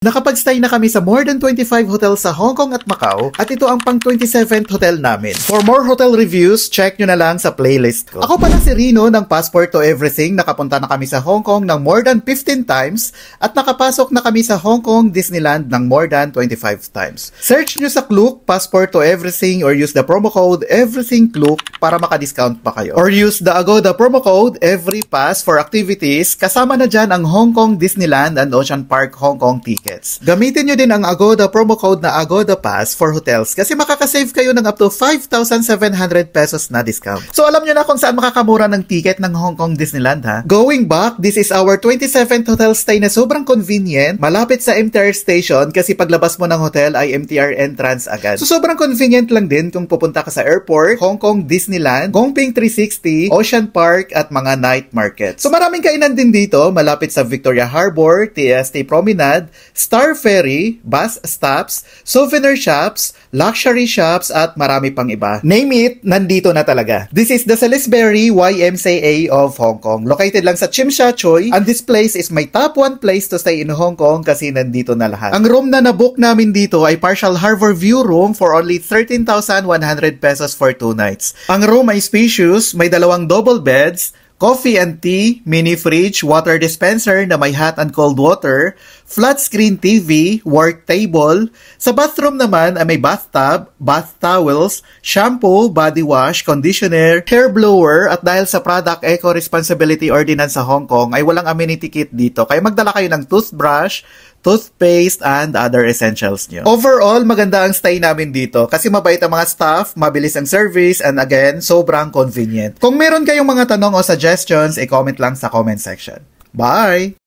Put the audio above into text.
Nakapag-stay na kami sa more than 25 hotels sa Hong Kong at Macau at ito ang pang 27th hotel namin. For more hotel reviews, check nyo na lang sa playlist ko. Ako pala si Rino ng Passport to Everything. Nakapunta na kami sa Hong Kong ng more than 15 times at nakapasok na kami sa Hong Kong Disneyland ng more than 25 times. Search nyo sa Klook, Passport to Everything or use the promo code EVERYTHINGKLOOK para maka-discount pa kayo. Or use the Agoda promo code EVERYPASS for activities. Kasama na dyan ang Hong Kong Disneyland and Ocean Park Hong Kong tickets. Gamitin nyo din ang Agoda promo code na Agoda Pass for hotels kasi makakasave kayo ng up to 5,700 pesos na discount. So alam nyo na kung saan makakamura ng ticket ng Hong Kong Disneyland ha. Going back, this is our 27th hotel stay na sobrang convenient, malapit sa MTR station kasi paglabas mo ng hotel ay MTR entrance agad. So sobrang convenient lang din kung pupunta ka sa airport, Hong Kong Disneyland, Gongping 360, Ocean Park at mga night markets. So maraming kainan din dito, malapit sa Victoria Harbor, TST Promenade, Star Ferry, bus stops, souvenir shops, luxury shops, at marami pang iba. Name it, nandito na talaga. This is the Salisbury YMCA of Hong Kong. Located lang sa Tsim Sha Tsui, and this place is my top 1 place to stay in Hong Kong kasi nandito na lahat. Ang room na nabook namin dito ay partial harbor view room for only 13,100 pesos for 2 nights. Ang room ay spacious, may 2 double beds, coffee and tea, mini fridge, water dispenser na may hot and cold water, flat screen TV, work table. Sa bathroom naman ay may bathtub, bath towels, shampoo, body wash, conditioner, hair blower, at dahil sa Product Eco-Responsibility Ordinance sa Hong Kong ay walang amenity kit dito. Kaya magdala kayo ng toothbrush, toothpaste, and other essentials nyo. Overall, maganda ang stay namin dito kasi mabait ang mga staff, mabilis ang service, and again, sobrang convenient. Kung meron kayong mga tanong o suggestions, i-comment lang sa comment section. Bye!